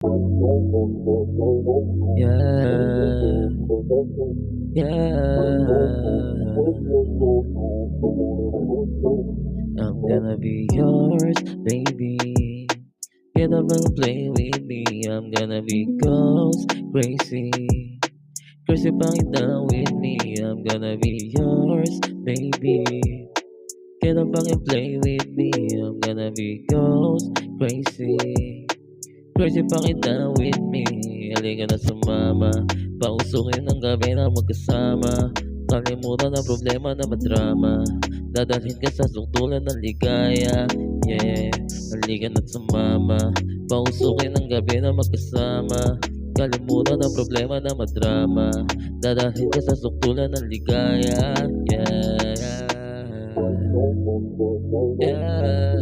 Yeah, yeah. I'm gonna be yours, baby. Get up and play with me. I'm gonna be ghost crazy. Crazy bang down with me. I'm gonna be yours, baby. Get up and play with me. I'm gonna be ghost crazy. Crazy pakita with me. Halika na sumama. Pausukin ng gabi na magkasama. Kalimutan ang problema na madrama. Dadalhin ka sa sukdulan ng ligaya. Yeah, halika na't sumama. Pausukin ng gabi na magkasama. Kalimutan ang problema na madrama. Dadalhin ka sa sukdulan ng ligaya. Yeah, yeah.